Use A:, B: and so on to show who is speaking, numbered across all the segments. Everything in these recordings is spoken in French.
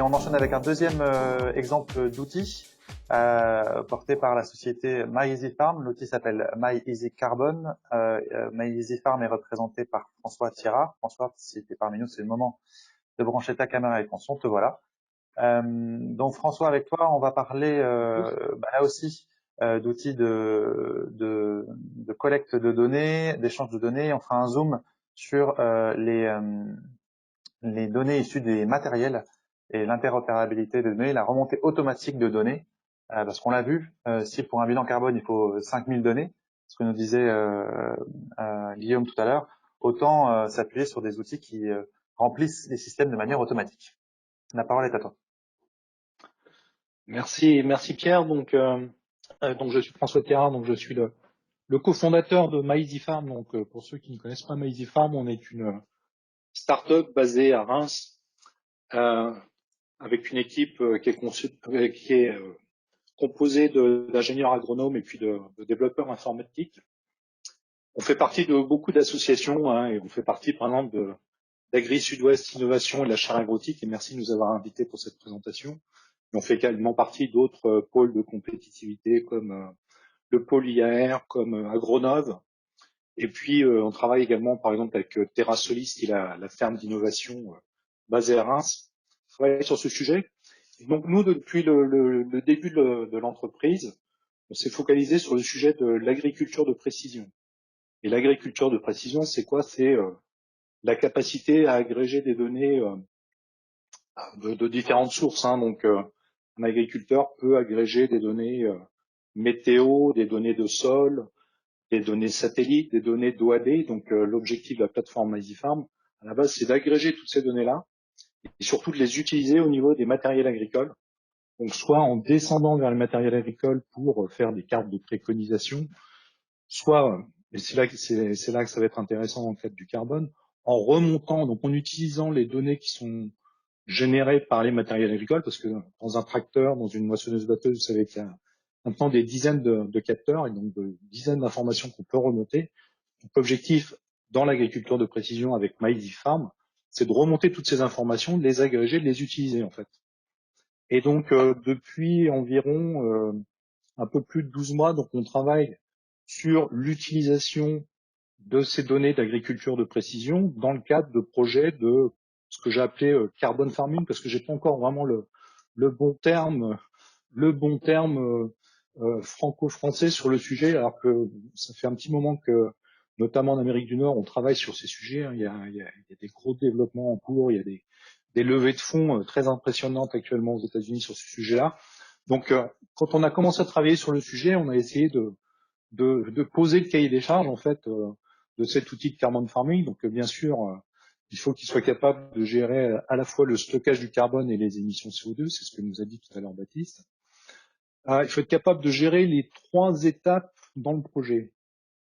A: on enchaîne avec un deuxième exemple d'outil porté par la société MyEasyFarm. L'outil s'appelle MyEasyCarbon. MyEasyFarm est représenté par François Thierrat. François, si tu es parmi nous, c'est le moment de brancher ta caméra et ton son, te voilà. Donc François, avec toi, on va parler là aussi d'outils de collecte de données, d'échange de données. On fera un zoom sur les données issues des matériels et l'interopérabilité de données, la remontée automatique de données, parce qu'on l'a vu, si pour un bilan carbone il faut 5000 données, ce que nous disait Guillaume tout à l'heure, autant s'appuyer sur des outils qui remplissent les systèmes de manière automatique. La parole est à toi.
B: Merci Pierre. Donc je suis François Thierrat, donc je suis le cofondateur de MyEasyFarm. Donc pour ceux qui ne connaissent pas MyEasyFarm, on est une start-up basée à Reims avec une équipe qui est composée d'ingénieurs agronomes et puis de développeurs informatiques. On fait partie de beaucoup d'associations et on fait partie par exemple d'Agri Sud-Ouest Innovation et de la chaire agrotique. Et merci de nous avoir invités pour cette présentation. Et on fait également partie d'autres pôles de compétitivité comme le pôle IAR, comme Agronov. Et puis, on travaille également, par exemple, avec TerraSolis, qui est la ferme d'innovation basée à Reims. On travaille sur ce sujet. Et donc, nous, depuis le début de l'entreprise, on s'est focalisé sur le sujet de l'agriculture de précision. Et l'agriculture de précision, c'est quoi? C'est la capacité à agréger des données de différentes sources. Donc, un agriculteur peut agréger des données météo, des données de sol, des données satellites, des données d'OAD. Donc, l'objectif de la plateforme MyEasyFarm, à la base, c'est d'agréger toutes ces données-là et surtout de les utiliser au niveau des matériels agricoles. Donc, soit en descendant vers le matériel agricole pour faire des cartes de préconisation, soit, et c'est là que ça va être intéressant dans le cadre du carbone, en remontant, donc en utilisant les données qui sont générées par les matériels agricoles, parce que dans un tracteur, dans une moissonneuse-batteuse, vous savez qu'il y a maintenant des dizaines de capteurs et donc de dizaines d'informations qu'on peut remonter. Donc, l'objectif dans l'agriculture de précision avec MyEasyFarm, c'est de remonter toutes ces informations, de les agréger, de les utiliser en fait. Et donc depuis environ un peu plus de 12 mois, donc on travaille sur l'utilisation de ces données d'agriculture de précision dans le cadre de projets de ce que j'ai appelé carbon farming, parce que j'ai pas encore vraiment le bon terme franco-français sur le sujet, alors que ça fait un petit moment que, notamment en Amérique du Nord, on travaille sur ces sujets. Il y a des gros développements en cours, il y a des levées de fonds très impressionnantes actuellement aux États-Unis sur ce sujet-là. Donc, quand on a commencé à travailler sur le sujet, on a essayé de poser le cahier des charges en fait de cet outil de carbon farming. Donc, bien sûr, il faut qu'il soit capable de gérer à la fois le stockage du carbone et les émissions CO2. C'est ce que nous a dit tout à l'heure Baptiste. Il faut être capable de gérer les 3 étapes dans le projet.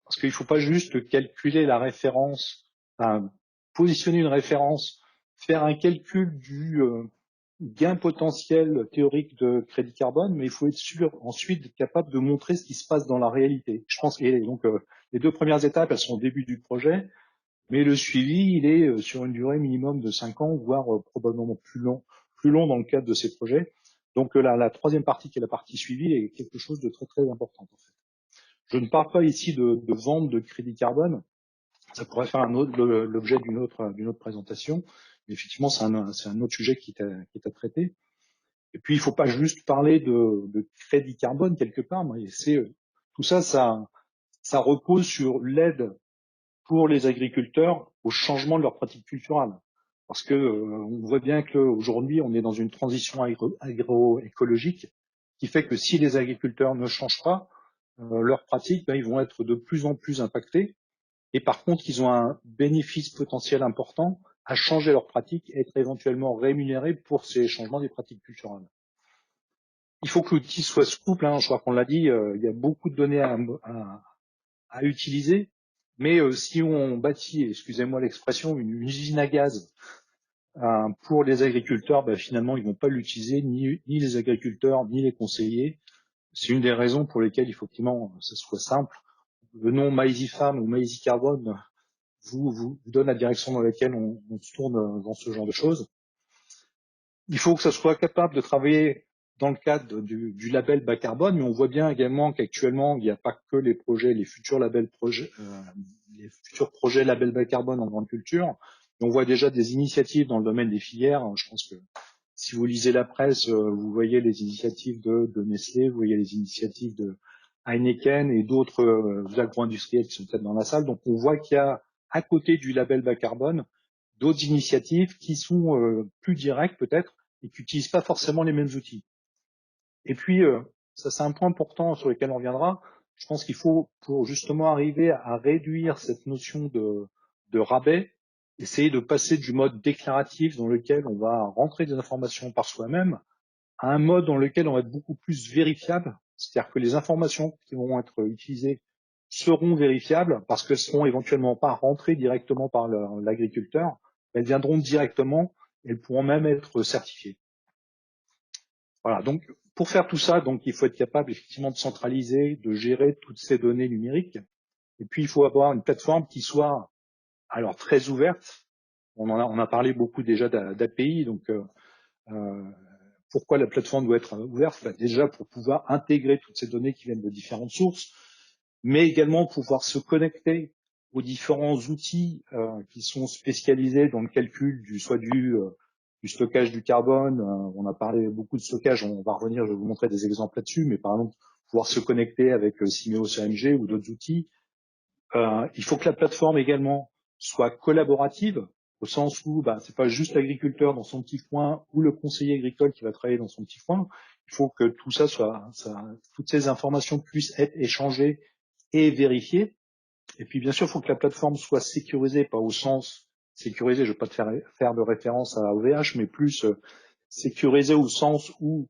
B: Parce qu'il ne faut pas juste calculer la référence, positionner une référence, faire un calcul du gain potentiel théorique de crédit carbone, mais il faut être ensuite capable de montrer ce qui se passe dans la réalité. Je pense que donc les 2 premières étapes, elles sont au début du projet, mais le suivi, il est sur une durée minimum de 5 ans, voire probablement plus long dans le cadre de ces projets. Donc la 3e partie, qui est la partie suivie, est quelque chose de très très important en fait. Je ne parle pas ici de vente de crédit carbone. Ça pourrait faire l'objet d'une autre présentation. Mais effectivement, c'est un autre sujet qui est à traiter. Et puis, il ne faut pas juste parler de crédit carbone quelque part. Mais tout ça, ça repose sur l'aide pour les agriculteurs au changement de leurs pratiques culturelles. Parce que on voit bien qu'aujourd'hui, on est dans une transition agroécologique qui fait que si les agriculteurs ne changent pas leurs pratiques, ils vont être de plus en plus impactés. Et par contre, ils ont un bénéfice potentiel important à changer leurs pratiques et être éventuellement rémunérés pour ces changements des pratiques culturelles. Il faut que l'outil soit souple. Je crois qu'on l'a dit, il y a beaucoup de données à utiliser. Mais si on bâtit, excusez-moi l'expression, une usine à gaz pour les agriculteurs, finalement, ils vont pas l'utiliser, ni les agriculteurs, ni les conseillers. C'est une des raisons pour lesquelles il faut effectivement que ça soit simple. Le nom MyEasyFarm ou MyEasyCarbon vous donne la direction dans laquelle on se tourne dans ce genre de choses. Il faut que ça soit capable de travailler dans le cadre du label bas carbone, mais on voit bien également qu'actuellement, il n'y a pas que les projets, les futurs les futurs projets label bas carbone en grande culture. Et on voit déjà des initiatives dans le domaine des filières. Je pense que si vous lisez la presse, vous voyez les initiatives de Nestlé, vous voyez les initiatives de Heineken et d'autres agro-industriels qui sont peut-être dans la salle. Donc on voit qu'il y a, à côté du label bas carbone, d'autres initiatives qui sont plus directes peut-être et qui n'utilisent pas forcément les mêmes outils. Et puis, ça c'est un point important sur lequel on reviendra. Je pense qu'il faut, pour justement arriver à réduire cette notion de rabais, essayer de passer du mode déclaratif dans lequel on va rentrer des informations par soi-même à un mode dans lequel on va être beaucoup plus vérifiable. C'est-à-dire que les informations qui vont être utilisées seront vérifiables parce qu'elles seront éventuellement pas rentrées directement par l'agriculteur, elles viendront directement, elles pourront même être certifiées. Voilà. Donc, pour faire tout ça, donc, il faut être capable effectivement de centraliser, de gérer toutes ces données numériques. Et puis, il faut avoir une plateforme qui soit, alors, très ouverte. On a parlé beaucoup déjà d'API. Donc, pourquoi la plateforme doit être ouverte? Déjà, pour pouvoir intégrer toutes ces données qui viennent de différentes sources, mais également pouvoir se connecter aux différents outils qui sont spécialisés dans le calcul soit du stockage du carbone. On a parlé beaucoup de stockage, on va revenir, je vais vous montrer des exemples là-dessus, mais par exemple, pouvoir se connecter avec Simeos AMG ou d'autres outils. Il faut que la plateforme également soit collaborative, au sens où c'est pas juste l'agriculteur dans son petit coin ou le conseiller agricole qui va travailler dans son petit coin. Il faut que tout ça toutes ces informations puissent être échangées et vérifiées. Et puis bien sûr, il faut que la plateforme soit sécurisée, pas au sens sécurisé, je ne vais pas te faire de référence à OVH, mais plus sécurisée au sens où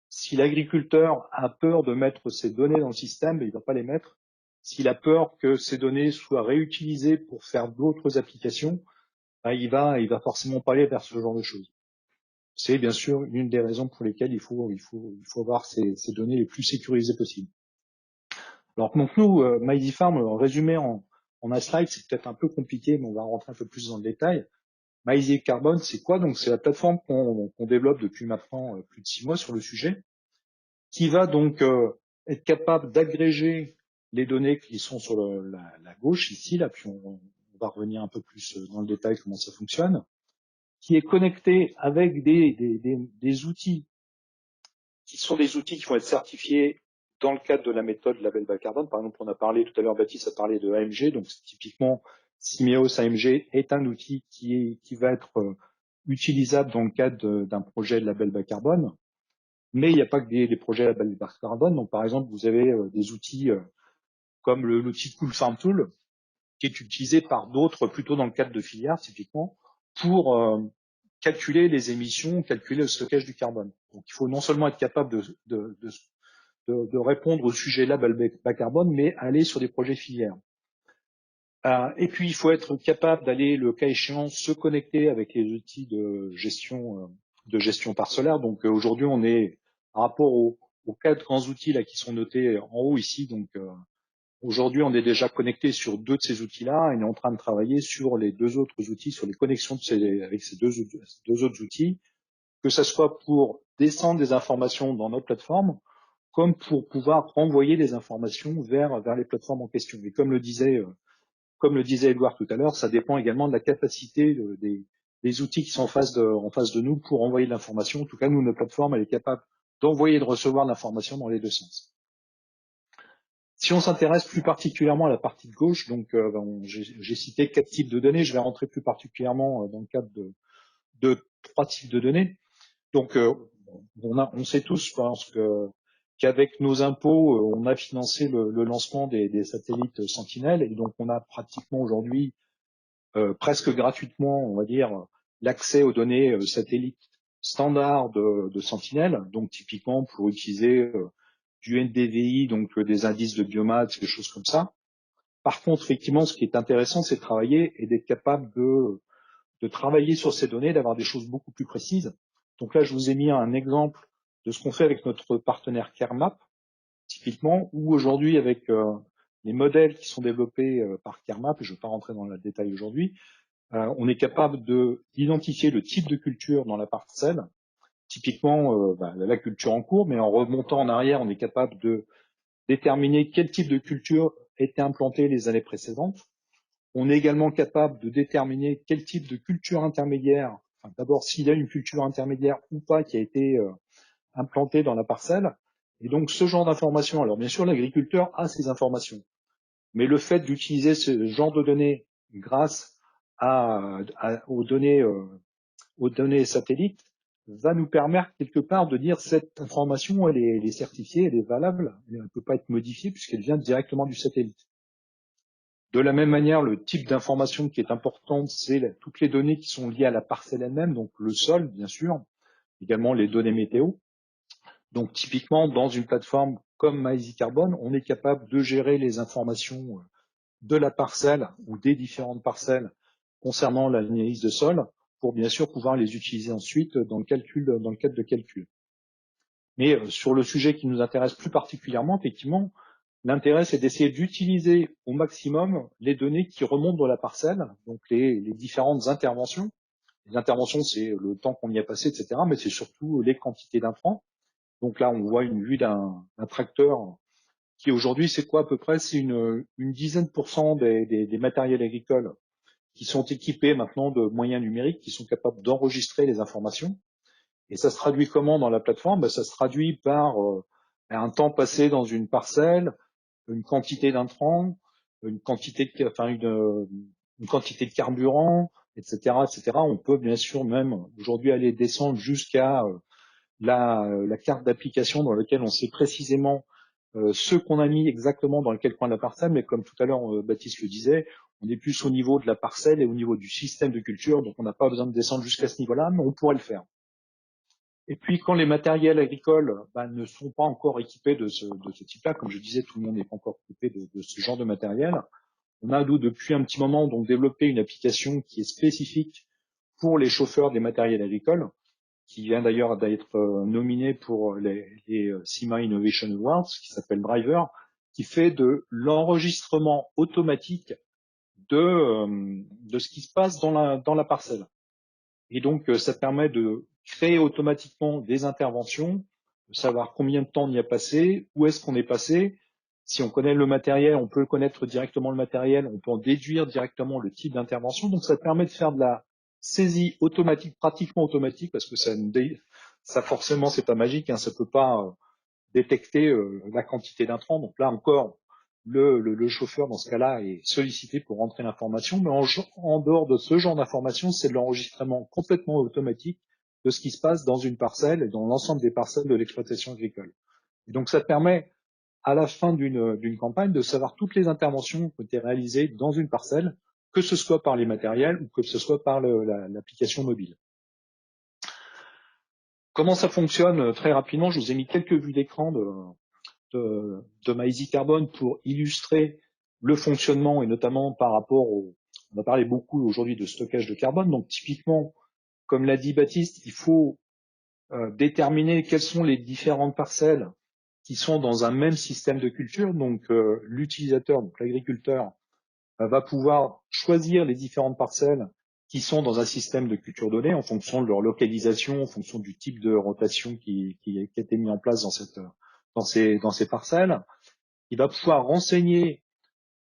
B: si l'agriculteur a peur de mettre ses données dans le système, il ne va pas les mettre. S'il a peur que ces données soient réutilisées pour faire d'autres applications, il va forcément pas aller vers ce genre de choses. C'est bien sûr une des raisons pour lesquelles il faut avoir ces données les plus sécurisées possibles. Alors donc nous, MyEasyFarm, résumé en un slide, c'est peut-être un peu compliqué, mais on va rentrer un peu plus dans le détail. MyEasyCarbon, c'est quoi? Donc c'est la plateforme qu'on développe depuis maintenant plus de 6 mois sur le sujet, qui va donc être capable d'agréger les données qui sont sur la gauche ici, là, puis on va revenir un peu plus dans le détail comment ça fonctionne, qui est connecté avec des outils qui sont des outils qui vont être certifiés dans le cadre de la méthode label bas carbone. Par exemple, on a parlé tout à l'heure, Baptiste a parlé de AMG, donc typiquement Simeos AMG est un outil qui va être utilisable dans le cadre d'un projet de label bas carbone. Mais il n'y a pas que des projets label bas carbone. Donc, par exemple, vous avez des outils comme l'outil Cool Farm Tool, qui est utilisé par d'autres plutôt dans le cadre de filières, typiquement, pour calculer les émissions, calculer le stockage du carbone. Donc, il faut non seulement être capable de répondre au sujet label bas carbone, mais aller sur des projets filières. Et puis, il faut être capable d'aller, le cas échéant, se connecter avec les outils de gestion parcellaire. Donc, aujourd'hui, on est, par rapport aux 4 grands outils là qui sont notés en haut ici, donc aujourd'hui, on est déjà connecté sur 2 de ces outils-là et on est en train de travailler sur les 2 autres outils, sur les connexions avec ces deux autres outils, que ce soit pour descendre des informations dans notre plateforme, comme pour pouvoir renvoyer des informations vers les plateformes en question. Et comme le disait Edouard tout à l'heure, ça dépend également de la capacité des outils qui sont en face de nous pour envoyer de l'information. En tout cas, nous, notre plateforme, elle est capable d'envoyer et de recevoir de l'information dans les 2 sens. Si on s'intéresse plus particulièrement à la partie de gauche, donc j'ai cité 4 types de données, je vais rentrer plus particulièrement dans le cadre de 3 types de données. Donc on sait tous, je pense, qu'avec nos impôts, on a financé le lancement des satellites Sentinelle, et donc on a pratiquement aujourd'hui presque gratuitement, on va dire, l'accès aux données satellites standards de Sentinelle, donc typiquement pour utiliser du NDVI, donc des indices de biomasse, des choses comme ça. Par contre, effectivement, ce qui est intéressant, c'est de travailler et d'être capable de travailler sur ces données, d'avoir des choses beaucoup plus précises. Donc là, je vous ai mis un exemple de ce qu'on fait avec notre partenaire CareMap, typiquement, où aujourd'hui, avec les modèles qui sont développés par CareMap, je ne vais pas rentrer dans le détail aujourd'hui, on est capable d'identifier le type de culture dans la parcelle, typiquement la culture en cours, mais en remontant en arrière, on est capable de déterminer quel type de culture était implantée les années précédentes. On est également capable de déterminer quel type de culture intermédiaire, enfin, d'abord s'il y a une culture intermédiaire ou pas qui a été implantée dans la parcelle. Et donc ce genre d'informations, alors bien sûr l'agriculteur a ces informations, mais le fait d'utiliser ce genre de données grâce aux données satellites va nous permettre quelque part de dire cette information, elle est certifiée, elle est valable, elle ne peut pas être modifiée puisqu'elle vient directement du satellite. De la même manière, le type d'information qui est importante, c'est toutes les données qui sont liées à la parcelle elle-même, donc le sol, bien sûr, également les données météo. Donc typiquement, dans une plateforme comme MyEasyCarbon, on est capable de gérer les informations de la parcelle ou des différentes parcelles concernant l'analyse de sol pour bien sûr pouvoir les utiliser ensuite dans le cadre de calcul. Mais sur le sujet qui nous intéresse plus particulièrement, effectivement, l'intérêt c'est d'essayer d'utiliser au maximum les données qui remontent de la parcelle, donc les différentes interventions. Les interventions, c'est le temps qu'on y a passé, etc., mais c'est surtout les quantités d'intrants. Donc là, on voit une vue d'un tracteur qui aujourd'hui, c'est quoi à peu près? C'est une dizaine % des matériels agricoles qui sont équipés maintenant de moyens numériques qui sont capables d'enregistrer les informations. Et ça se traduit comment dans la plateforme? Ça se traduit par un temps passé dans une parcelle, une quantité d'intrants, une quantité de carburant, etc., etc. On peut bien sûr même aujourd'hui aller descendre jusqu'à la carte d'application dans laquelle on sait précisément ce qu'on a mis exactement dans quel coin de la parcelle, mais comme tout à l'heure Baptiste le disait, on est plus au niveau de la parcelle et au niveau du système de culture, donc on n'a pas besoin de descendre jusqu'à ce niveau-là, mais on pourrait le faire. Et puis quand les matériels agricoles ne sont pas encore équipés de ce type-là, comme je disais, tout le monde n'est pas encore équipé de ce genre de matériel, on a nous depuis un petit moment donc développé une application qui est spécifique pour les chauffeurs des matériels agricoles, qui vient d'ailleurs d'être nominé pour les CIMA Innovation Awards, qui s'appelle Driver, qui fait de l'enregistrement automatique de ce qui se passe dans la parcelle. Et donc, ça permet de créer automatiquement des interventions, de savoir combien de temps on y a passé, où est-ce qu'on est passé. Si on connaît le matériel, on peut connaître directement le matériel, on peut en déduire directement le type d'intervention. Donc, ça permet de faire de la saisie automatique, pratiquement automatique, parce que ça forcément, c'est pas magique, hein, ça peut pas détecter la quantité d'intrants. Donc là encore, le chauffeur, dans ce cas-là, est sollicité pour rentrer l'information, mais en dehors de ce genre d'information, c'est de l'enregistrement complètement automatique de ce qui se passe dans une parcelle et dans l'ensemble des parcelles de l'exploitation agricole. Et donc ça permet, à la fin d'une campagne, de savoir toutes les interventions qui ont été réalisées dans une parcelle, que ce soit par les matériels ou que ce soit par l'application mobile. Comment ça fonctionne? Très rapidement, je vous ai mis quelques vues d'écran de MyEasyCarbon pour illustrer le fonctionnement et notamment par rapport on a parlé beaucoup aujourd'hui de stockage de carbone. Donc typiquement, comme l'a dit Baptiste, il faut déterminer quelles sont les différentes parcelles qui sont dans un même système de culture. Donc l'utilisateur, donc l'agriculteur, va pouvoir choisir les différentes parcelles qui sont dans un système de culture donnée en fonction de leur localisation, en fonction du type de rotation qui a été mis en place dans ces parcelles. Il va pouvoir renseigner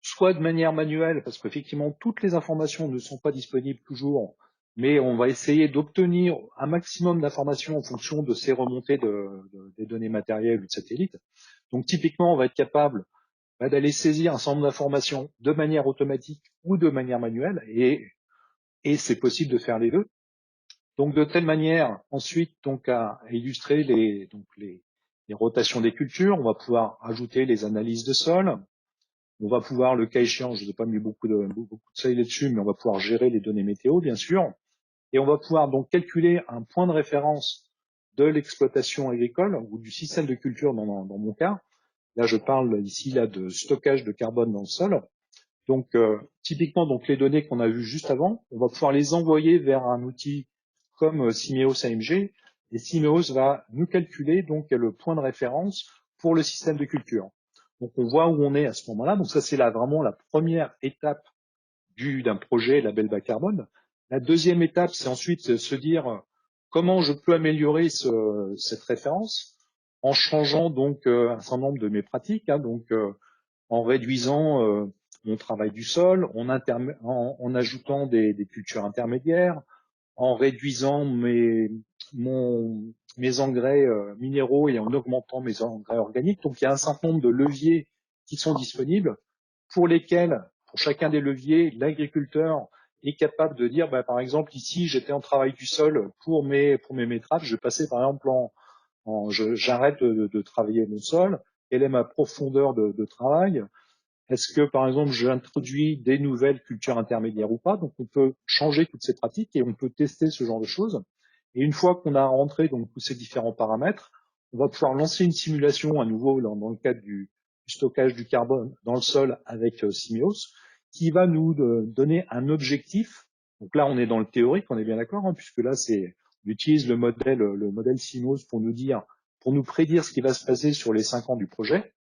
B: soit de manière manuelle, parce qu'effectivement toutes les informations ne sont pas disponibles toujours, mais on va essayer d'obtenir un maximum d'informations en fonction de ces remontées des données matérielles ou de satellites. Donc typiquement, on va être capable d'aller saisir un certain nombre d'informations de manière automatique ou de manière manuelle, et c'est possible de faire les deux. Donc de telle manière, ensuite, donc à illustrer les rotations des cultures, on va pouvoir ajouter les analyses de sol, on va pouvoir, le cas échéant, je n'ai pas mis beaucoup de détails là-dessus, mais on va pouvoir gérer les données météo, bien sûr, et on va pouvoir donc calculer un point de référence de l'exploitation agricole ou du système de culture dans mon cas. Là, je parle ici de stockage de carbone dans le sol. Donc, typiquement, donc les données qu'on a vues juste avant, on va pouvoir les envoyer vers un outil comme Simeos AMG, et Simeos va nous calculer donc le point de référence pour le système de culture. Donc, on voit où on est à ce moment-là. Donc, ça, c'est vraiment la première étape d'un projet label bas carbone. La deuxième étape, c'est ensuite se dire comment je peux améliorer cette référence en changeant donc un certain nombre de mes pratiques, hein, donc en réduisant mon travail du sol, en ajoutant des cultures intermédiaires, en réduisant mes engrais minéraux et en augmentant mes engrais organiques. Donc il y a un certain nombre de leviers qui sont disponibles pour lesquels, pour chacun des leviers, l'agriculteur est capable de dire, par exemple, ici j'étais en travail du sol pour mes betteraves, je passais par exemple j'arrête de travailler mon sol, quelle est ma profondeur de travail, est-ce que, par exemple, j'introduis des nouvelles cultures intermédiaires ou pas? Donc, on peut changer toutes ces pratiques et on peut tester ce genre de choses. Et une fois qu'on a rentré donc tous ces différents paramètres, on va pouvoir lancer une simulation à nouveau dans le cadre du stockage du carbone dans le sol avec Simios, qui va nous donner un objectif. Donc là, on est dans le théorique, on est bien d'accord, hein, puisque là, on utilise le modèle Simios pour nous prédire ce qui va se passer sur les 5 ans du projet.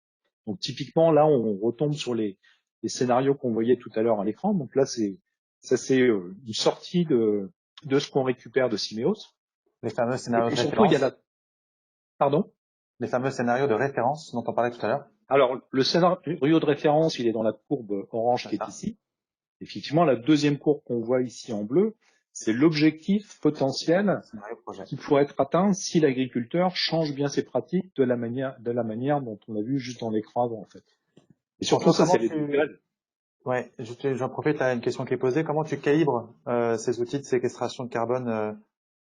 B: Donc typiquement, là, on retombe sur les scénarios qu'on voyait tout à l'heure à l'écran. Donc là, c'est une sortie de ce qu'on récupère de Simeos.
A: Les fameux
B: Et
A: scénarios de
B: puis surtout, il y a
A: référence.
B: Pardon?
A: Les fameux scénarios de référence dont on parlait tout à l'heure.
B: Alors, le scénario de référence, il est dans la courbe orange qui est ici. Effectivement, la deuxième courbe qu'on voit ici en bleu, c'est l'objectif potentiel qui pourrait être atteint si l'agriculteur change bien ses pratiques de la manière dont on l'a vu juste dans l'écran avant, en fait. Et surtout, ça, c'est les degrés.
A: Ouais, j'en profite, à une question qui est posée. Comment tu calibres ces outils de séquestration de carbone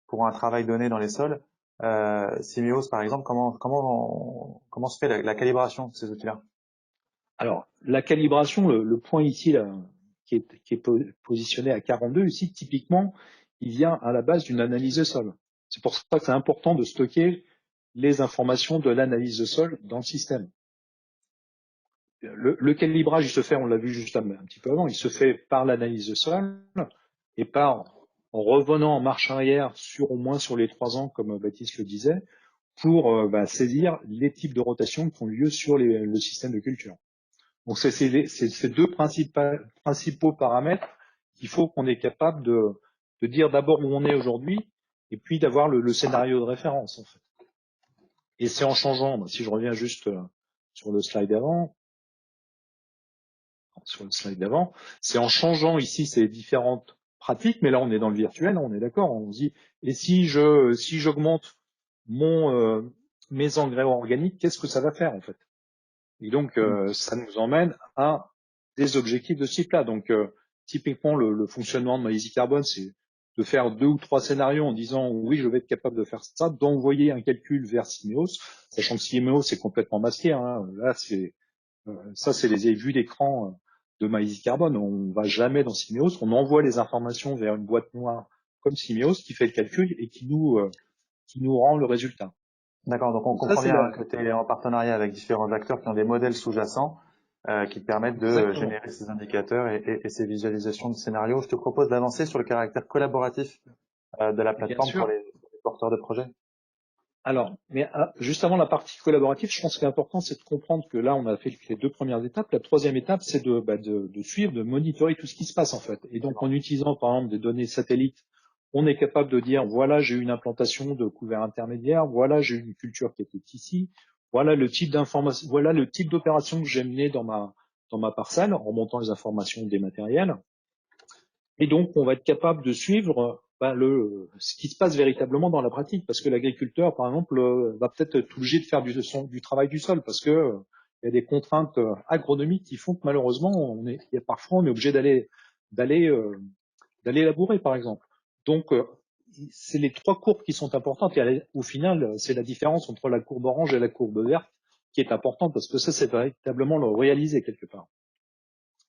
A: pour un travail donné dans les sols? Simios, par exemple, comment se fait la calibration de ces outils-là?
B: Alors, la calibration, le point ici là, qui est positionné à 42 ici, typiquement, il vient à la base d'une analyse de sol. C'est pour ça que c'est important de stocker les informations de l'analyse de sol dans le système. Le calibrage, il se fait, on l'a vu juste un petit peu avant, il se fait par l'analyse de sol et en revenant en marche arrière au moins sur les 3 ans, comme Baptiste le disait, pour saisir les types de rotation qui ont lieu sur le système de culture. Donc c'est ces deux principaux paramètres qu'il faut qu'on est capable de dire d'abord où on est aujourd'hui et puis d'avoir le scénario de référence en fait. Et c'est en changeant, si je reviens juste sur le slide d'avant, c'est en changeant ici ces différentes pratiques, mais là on est dans le virtuel, on est d'accord, on se dit et si j'augmente mes engrais organiques, qu'est-ce que ça va faire en fait? Et donc ça nous emmène à des objectifs de ce type-là. Donc typiquement le fonctionnement de MyEasy Carbone, c'est de faire 2 ou 3 scénarios en disant oui, je vais être capable de faire ça, d'envoyer un calcul vers Simios, sachant que Simios c'est complètement masqué. Hein. Là, ça c'est les vues d'écran de MyEasy Carbone. On va jamais dans Simios, on envoie les informations vers une boîte noire comme Simios qui fait le calcul et qui nous rend le résultat.
A: D'accord, donc on comprend bien que tu es en partenariat avec différents acteurs qui ont des modèles sous-jacents qui permettent de générer ces indicateurs et ces visualisations de scénarios. Je te propose d'avancer sur le caractère collaboratif de la plateforme pour les porteurs de projets.
B: Alors, mais juste avant la partie collaborative, je pense qu'il est important, c'est de comprendre que là, on a fait les 2 premières étapes. La 3e étape, c'est de suivre, de monitorer tout ce qui se passe en fait. Et donc, en utilisant par exemple des données satellites, on est capable de dire voilà, j'ai eu une implantation de couvert intermédiaire, voilà, j'ai eu une culture qui était ici, voilà le type d'information, voilà le type d'opération que j'ai mené dans ma parcelle, en remontant les informations des matériels. Et donc, on va être capable de suivre ce qui se passe véritablement dans la pratique, parce que l'agriculteur, par exemple, va peut-être être obligé de faire du travail du sol, parce que il y a des contraintes agronomiques qui font que malheureusement, parfois on est obligé d'aller labourer, par exemple. Donc, c'est les 3 courbes qui sont importantes. Et au final, c'est la différence entre la courbe orange et la courbe verte qui est importante, parce que ça, c'est véritablement le réaliser quelque part.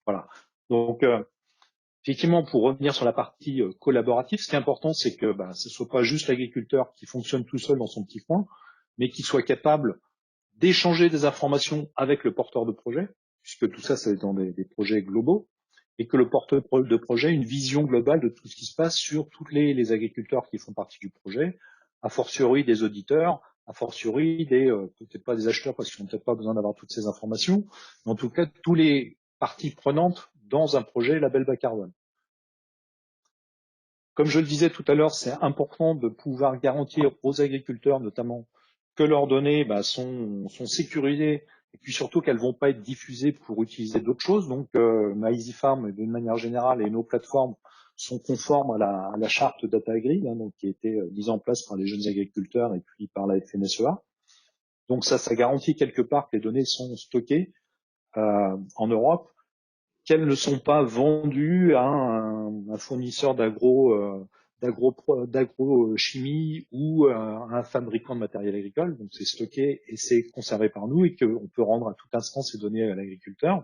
B: Voilà. Donc, effectivement, pour revenir sur la partie collaborative, ce qui est important, c'est que ce soit pas juste l'agriculteur qui fonctionne tout seul dans son petit coin, mais qu'il soit capable d'échanger des informations avec le porteur de projet, puisque tout ça, c'est dans des projets globaux, et que le porteur de projet ait une vision globale de tout ce qui se passe sur tous les agriculteurs qui font partie du projet, a fortiori des auditeurs, a fortiori peut-être pas des acheteurs parce qu'ils n'ont peut-être pas besoin d'avoir toutes ces informations, mais en tout cas, tous les parties prenantes dans un projet label bas carbone. Comme je le disais tout à l'heure, c'est important de pouvoir garantir aux agriculteurs notamment que leurs données sont sécurisées et puis surtout qu'elles vont pas être diffusées pour utiliser d'autres choses. Donc MyEasyFarm, d'une manière générale, et nos plateformes sont conformes à la charte DataAgri, donc qui a été mise en place par les jeunes agriculteurs et puis par la FNSEA. Donc ça garantit quelque part que les données sont stockées en Europe, qu'elles ne sont pas vendues à un fournisseur d'agrochimie ou à un fabricant de matériel agricole. Donc c'est stocké et c'est conservé par nous et qu'on peut rendre à tout instant ces données à l'agriculteur.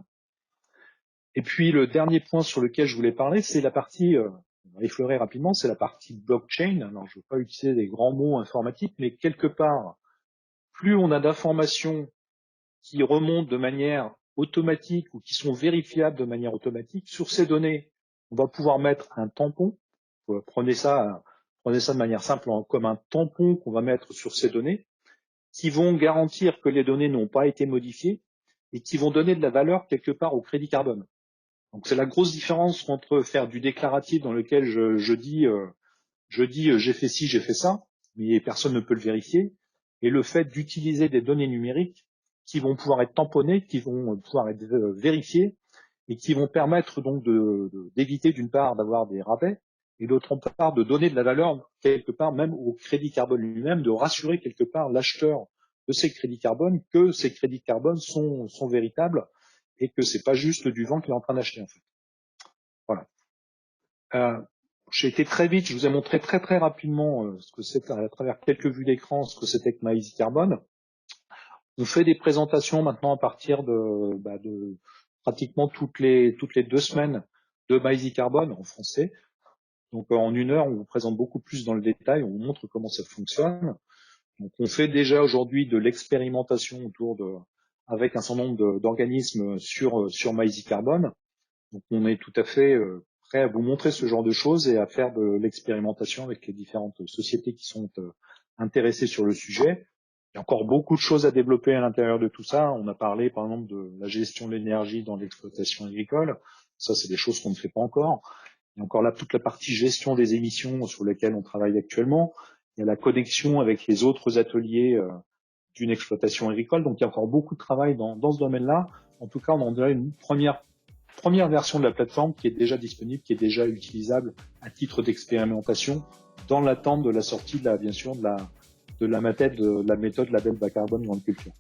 B: Et puis le dernier point sur lequel je voulais parler, c'est la partie, on va effleurer rapidement, c'est la partie blockchain. Alors je ne veux pas utiliser des grands mots informatiques, mais quelque part, plus on a d'informations qui remontent de manière automatique ou qui sont vérifiables de manière automatique, sur ces données, on va pouvoir mettre un tampon. Prenez ça de manière simple comme un tampon qu'on va mettre sur ces données, qui vont garantir que les données n'ont pas été modifiées et qui vont donner de la valeur quelque part au crédit carbone. Donc c'est la grosse différence entre faire du déclaratif dans lequel je dis j'ai fait ci, j'ai fait ça, mais personne ne peut le vérifier, et le fait d'utiliser des données numériques qui vont pouvoir être tamponnées, qui vont pouvoir être vérifiées et qui vont permettre donc d'éviter d'une part d'avoir des rabais et d'autre part de donner de la valeur quelque part même au crédit carbone lui-même, de rassurer quelque part l'acheteur de ces crédits carbone que ces crédits carbone sont véritables et que c'est pas juste du vent qu'il est en train d'acheter en fait. Voilà. J'ai été très vite, je vous ai montré très rapidement ce que c'est à travers quelques vues d'écran, ce que c'était que MyEasyCarbon. On fait des présentations maintenant à partir de pratiquement toutes les 2 semaines de MyEasyCarbon en français. Donc en 1 heure, on vous présente beaucoup plus dans le détail, on vous montre comment ça fonctionne. Donc on fait déjà aujourd'hui de l'expérimentation avec un certain nombre d'organismes sur MyEasyCarbon. Donc on est tout à fait prêt à vous montrer ce genre de choses et à faire de l'expérimentation avec les différentes sociétés qui sont intéressées sur le sujet. Il y a encore beaucoup de choses à développer à l'intérieur de tout ça. On a parlé par exemple de la gestion de l'énergie dans l'exploitation agricole. Ça, c'est des choses qu'on ne fait pas encore. Il y a encore là toute la partie gestion des émissions sur lesquelles on travaille actuellement. Il y a la connexion avec les autres ateliers d'une exploitation agricole. Donc il y a encore beaucoup de travail dans ce domaine-là. En tout cas, on en a une première version de la plateforme qui est déjà disponible, qui est déjà utilisable à titre d'expérimentation dans l'attente de la sortie de la méthode label bas carbone grande culture.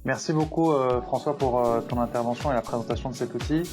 A: Merci beaucoup François pour ton intervention et la présentation de cet outil.